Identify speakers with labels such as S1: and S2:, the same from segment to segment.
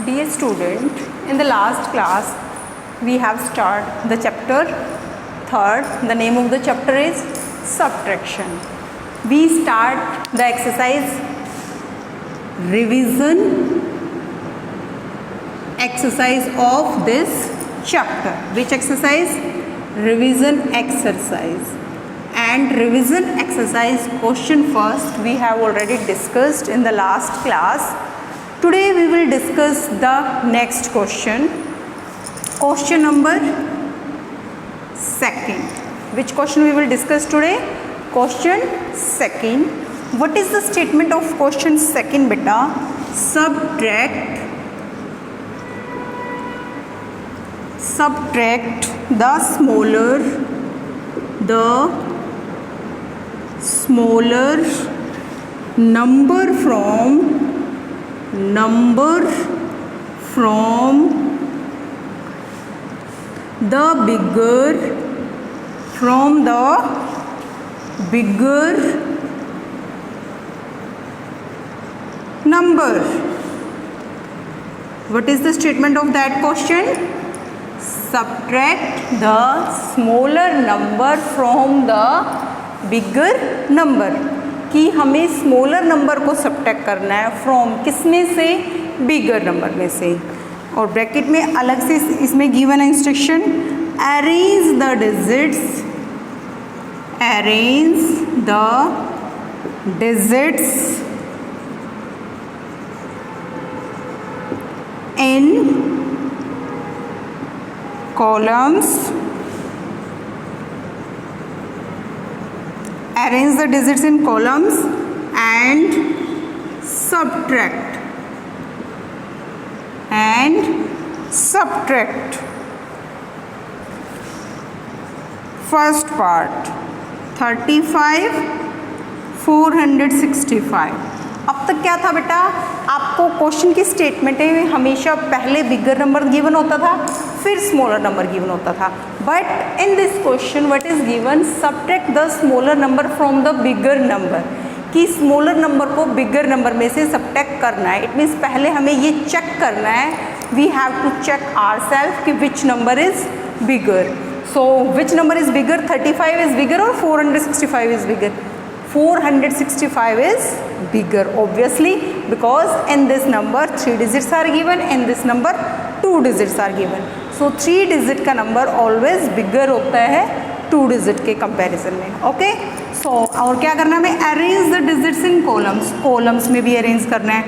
S1: Dear student, in the last class we have started the chapter third. The name of the chapter is subtraction. We start the exercise revision exercise of this chapter. Which exercise? Revision exercise. And revision exercise question first we have already discussed in the last class. Today we will discuss the next question. Question number second. Which question we will discuss today? Question second. What is the statement of question second, beta? Subtract the smaller number from the bigger number. What is the statement of that question? Subtract the smaller number from the bigger number. कि हमें smaller number को subtract करना है from किसमें से? Bigger number में से. और ब्रैकेट में अलग से इसमें गिवन है instruction, arrange the digits in columns. Arrange the digits in columns and subtract. First part 35 465. अब तक क्या था बेटा? आपको क्वेश्चन की स्टेटमेंट में हमेशा पहले बिगर नंबर गिवन होता था, फिर स्मॉलर नंबर गिवन होता था. But in this question what is given? Subtract the smaller number from the bigger number. कि स्मॉलर नंबर को बिगर नंबर में से सब्ट्रैक्ट करना है. इट मीन्स पहले हमें ये चेक करना है, we have to check ourselves कि which number is bigger. So which number is bigger? 35 is bigger और 465 is bigger? 465 is bigger obviously because in this number 3 digits are given, in this number 2 digits are given. So 3 digit का number always bigger होता है 2 digit के comparison में. Okay? So और क्या करना है हमें? Arrange the digits in columns. Columns में भी arrange करना है.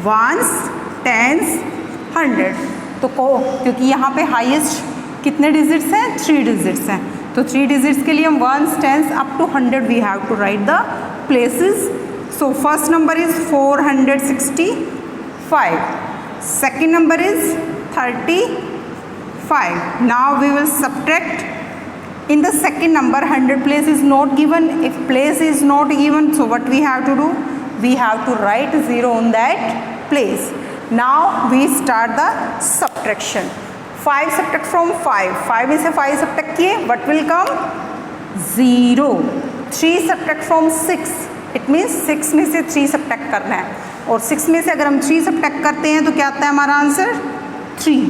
S1: Ones, tens, 100. तो क्योंकि यहाँ पे highest कितने digits हैं? 3 digits हैं. तो 3 digits के लिए हम ones, tens up to 100 we have to write the places. So first number is 465. Second number is 35. Now we will subtract. In the second number 100 place is not given. If place is not given, so what we have to do? We have to write 0 on that place. Now we start the subtraction. 5 subtract from 5. 5 में से 5 subtract किए, what will come? 0. 3 subtract from 6. It means 6 में से 3 subtract करना है. और 6 में से अगर हम 3 subtract करते हैं तो क्या आता है हमारा आंसर? 3.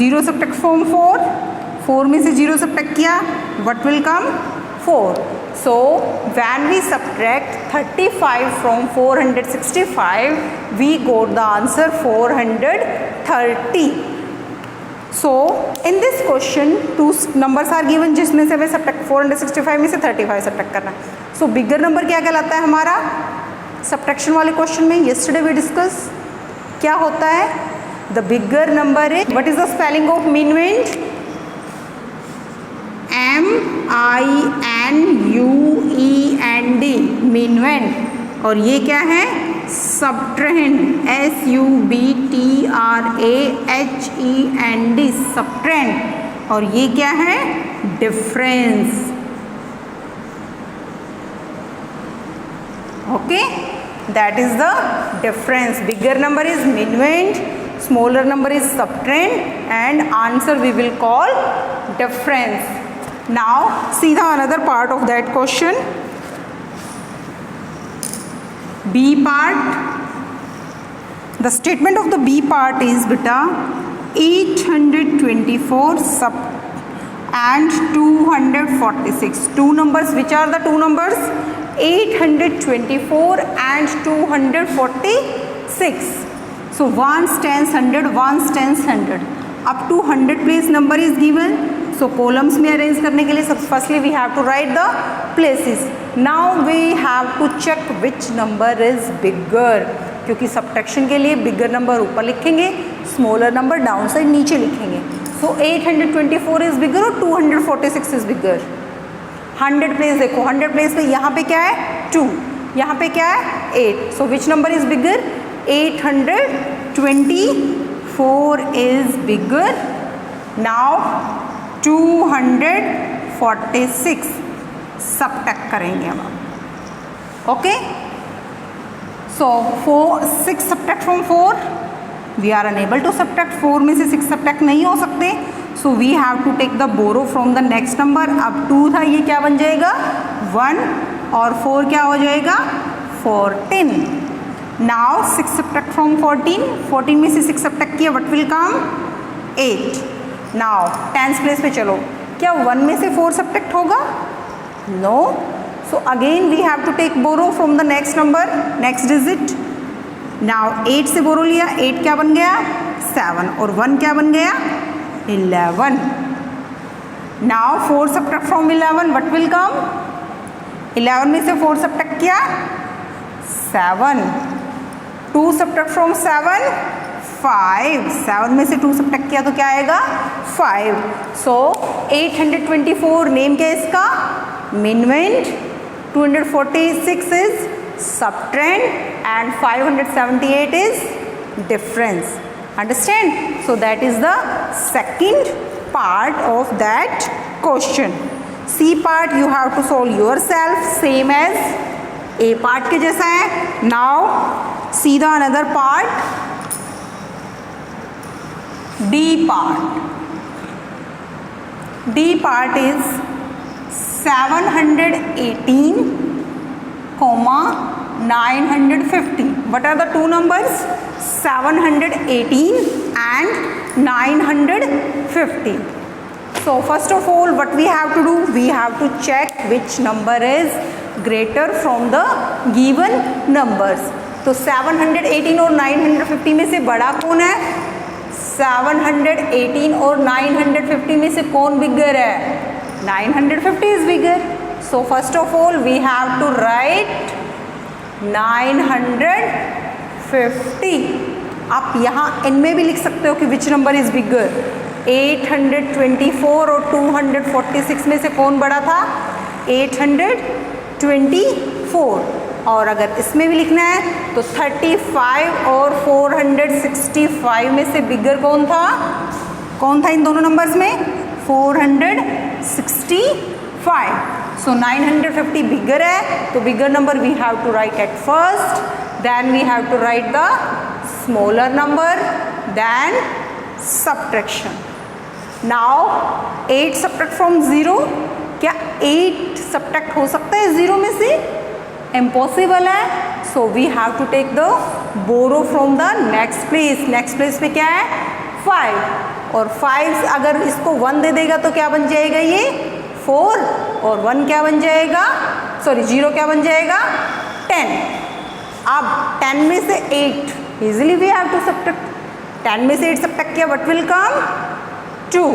S1: 0 subtract from 4. 4 में से 0 subtract किया, what will come? 4. So when we subtract 35 from 465, we got the answer 430. So in this question 2 numbers are given जिसमें से हमें subtract 465 में से 35 subtract करना है. So bigger number क्या कहलाता है हमारा? Subtraction वाले question में yesterday we discuss क्या होता है? The bigger number is, what is the spelling of minuend? M-I-N-U-E-N-D minuend. और ये क्या है? subtrahend. S-U-B-T-R-A-H-E-N-D subtrahend. और ये क्या है? difference. Okay, that is the difference. Bigger number is minuend, smaller number is subtrahend, and answer we will call difference. Now see the another part of that question. B part The statement of the B part is beta 824 sub and 246. Two numbers. Which are the two numbers? 824 and 246. So ones, tens, hundred, ones, tens, hundred. Up to 100 place number is given. So columns में arrange करने के लिए firstly we have to write the places. Now we have to check which number is bigger. क्योंकि subtraction के लिए bigger number ऊपर लिखेंगे, smaller number down side नीचे लिखेंगे. So 824 is bigger और 246 is bigger. 100 place देखो, 100 place पे यहाँ पे क्या है 2, यहाँ पे क्या है 8. So which number is bigger? 824 is bigger. Now 246 subtract करेंगे हम. Okay? So 6 subtract from 4. We are unable to subtract. 4 में से 6 subtract नहीं हो सकते. So we have to take the borrow from the next number. अब 2 था, ये क्या बन जाएगा 1 और 4 क्या हो जाएगा 14. Now 6 subtract from 14. 14 में से 6 subtract किया, what will come 8. Now tens place पे चलो, क्या 1 में से 4 subtract होगा? No. So again we have to take borrow from the next number, next digit. Now 8 से borrow लिया, 8 क्या बन गया 7 और 1 क्या बन गया 11. Now 4 subtract from 11, what will come? 11 में से 4 subtract किया 7. 2 subtract from 7, 5. 7 में से 2 subtract किया तो क्या आएगा 5. So 824 नेम क्या है इसका minvend, 246 is subtrend and 578 is difference. Understand? So that is the second part of that question. C part you have to solve yourself, same as A part के जैसा है. Now see the another part, D part. D part is 718, 950. What are the two numbers? 718 and 950. So first of all what we have to do, we have to check which number is greater from the given numbers. तो 718 और 950 में से बड़ा कौन है? 718 और 950 में से कौन बिगर है? 950 is bigger. So first of all we have to write 950. आप यहाँ इनमें भी लिख सकते हो कि which number is bigger. 824 और 246 में से कौन बड़ा था? 824. और अगर इसमें भी लिखना है तो 35 और 465 में से बिगर कौन था? कौन था इन दोनों नंबर्स में? 465. So 950 bigger है, तो bigger number we have to write at first, then we have to write the smaller number, then subtraction. Now 8 subtract from 0. क्या 8 subtract हो सकता है 0 में से? Impossible है. So we have to take the borrow from the next place. Next place पे क्या है 5. और 5 अगर इसको 1 दे देगा तो क्या बन जाएगा ये 4 और 1 क्या बन जाएगा, सॉरी 0 क्या बन जाएगा 10. अब 10 में से 8 easily we have to subtract. 10 में से 8 सब्ट्रैक्ट किया व्हाट विल कम 2.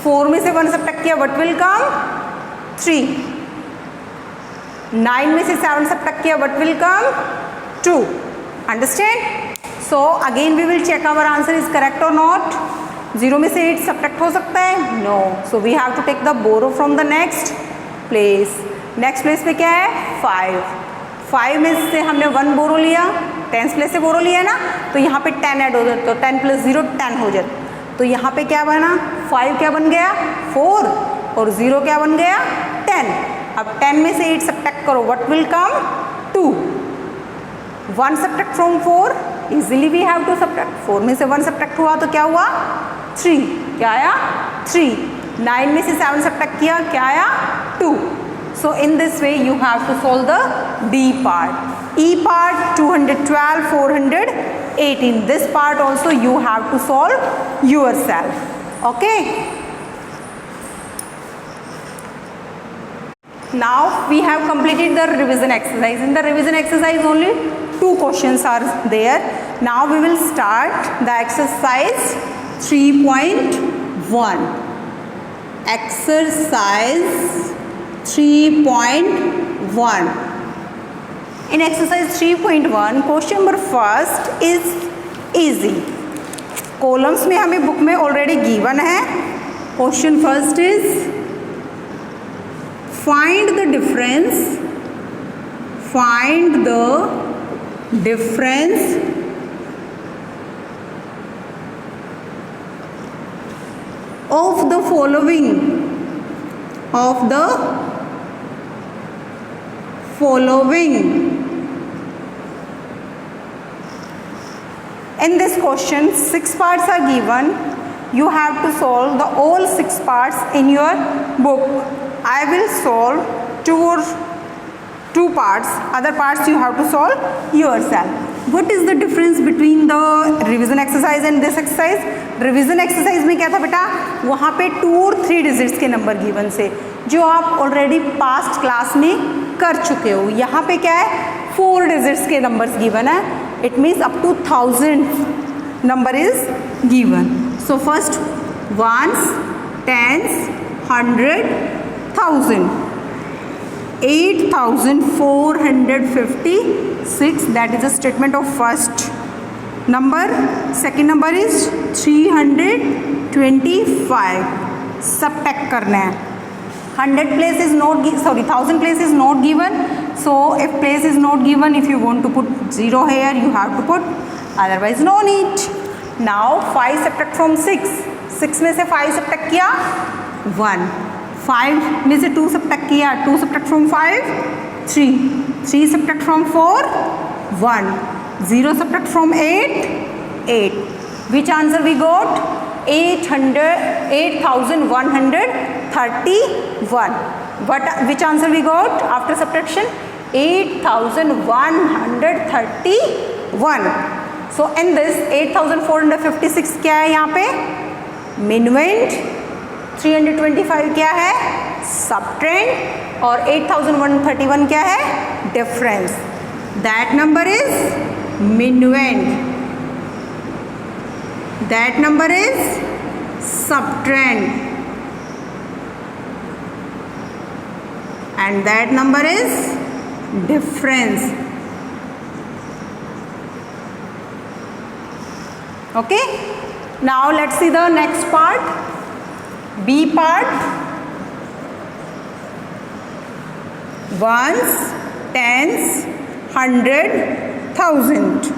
S1: 4 में से 1 सब्ट्रैक्ट किया व्हाट विल कम 3. 9 में से 7 सब्ट्रैक्ट किया what will come 2. Understand? So again we will check our answer is correct और नॉट. 0 में से 8 सब्ट्रैक्ट हो सकता है? No. So we have to take the borrow from the next place. Next place पे क्या है 5. 5 में से हमने 1 बोरो लिया, 10th प्लेस से बोरो लिया ना, तो यहाँ पे 10 ऐड हो जाता, तो 10 + 0 10 हो जाता. तो यहाँ पे क्या बना 5 क्या बन गया 4 और 0 क्या बन गया 10. अब 10 में से 8 सब्ट्रैक्ट करो what will come 2. 1 subtract from 4 easily we have to subtract. 4 में से 1 सब्ट्रैक्ट हुआ तो क्या हुआ 3. क्या आया 3. 9 में से 7 सब्ट्रैक्ट किया क्या आया 2. So in this way you have to solve the D part. E part 212, 400 18. This part also you have to solve yourself. Okay. Now we have completed the revision exercise. In the revision exercise only 2 questions are there. Now we will start the exercise 3.1. Exercise 3.1. In exercise 3.1 question number first is easy. Columns में हमें book में already given है. Question first is find the difference of the following in this question 6 parts are given. You have to solve the all 6 parts in your book. I will solve 2 parts. Other parts you have to solve yourself. What is the difference between the revision exercise and this exercise? Revision exercise में क्या था बेटा, वहाँ पे 2 और 3 digits के number given से जो आप ऑलरेडी पास्ट क्लास में कर चुके हो. यहाँ पे क्या है, 4 डिजिट्स के नंबर्स गिवन है. It means up to 1000 number is given. So first ones, tens, 100, 1000. 8456, that is a statement of first number. Second number is 325. subtract करना है. 100 place is not 1000 place is not given. So if place is not given, if you want to put 0 here, you have to put, otherwise no need. Now 5 subtract from 6. 6 में से 5 subtract किया 1. 5 में से 2 subtract किया, 2 subtract from 5 3. 3 subtract from 4 1. 0 subtract from 8 8. Which answer we got? 8131. Which answer we got after subtraction? 8131. So in this 8456 क्या है यहाँ पे? Minuend. 325 क्या है? Subtrend. और 8131 क्या है? Difference. That number is minuend. That number is subtrend. And that number is difference. Okay. Now let's see the next part. B part. Ones, tens, 100, 1000.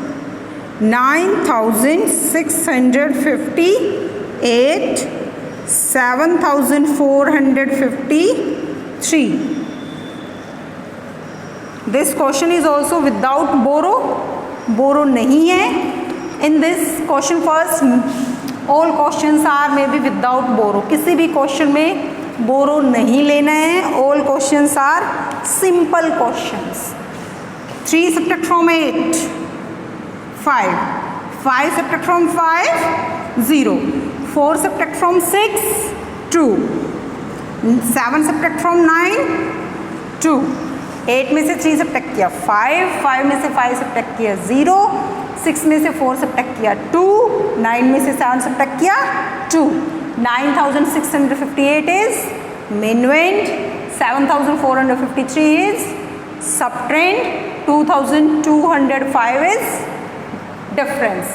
S1: 9658, 7453. This question is also without borrow. Borrow नहीं है. In this question first, all questions are maybe without borrow. किसी भी question में borrow नहीं लेना है. All questions are simple questions. 3 subtract from 8 5. 5 subtract from 5 0. 4 subtract from 6 2. 7 subtract from 9 2. 8 में से 3 subtract किया 5. 5 में से 5 subtract किया 0. 6 में से 4 subtract किया 2. 9 में से 7 subtract किया 2. 9658 is minuend. 7453 is subtrend. 2205 is difference.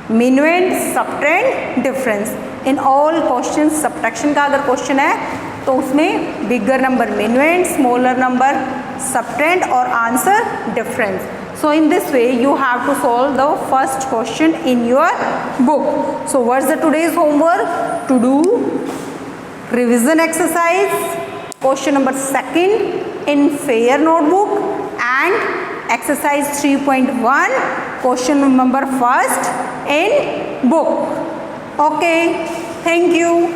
S1: Minuend, subtrend, difference. In all questions subtraction का अगर question है तो उसमें bigger number minuend, smaller number subtrend और answer difference. So in this way you have to solve the first question in your book. So what's the today's homework? To do revision exercise question number 2 in fair notebook and exercise 3.1 question number 1 in book. Okay, thank you.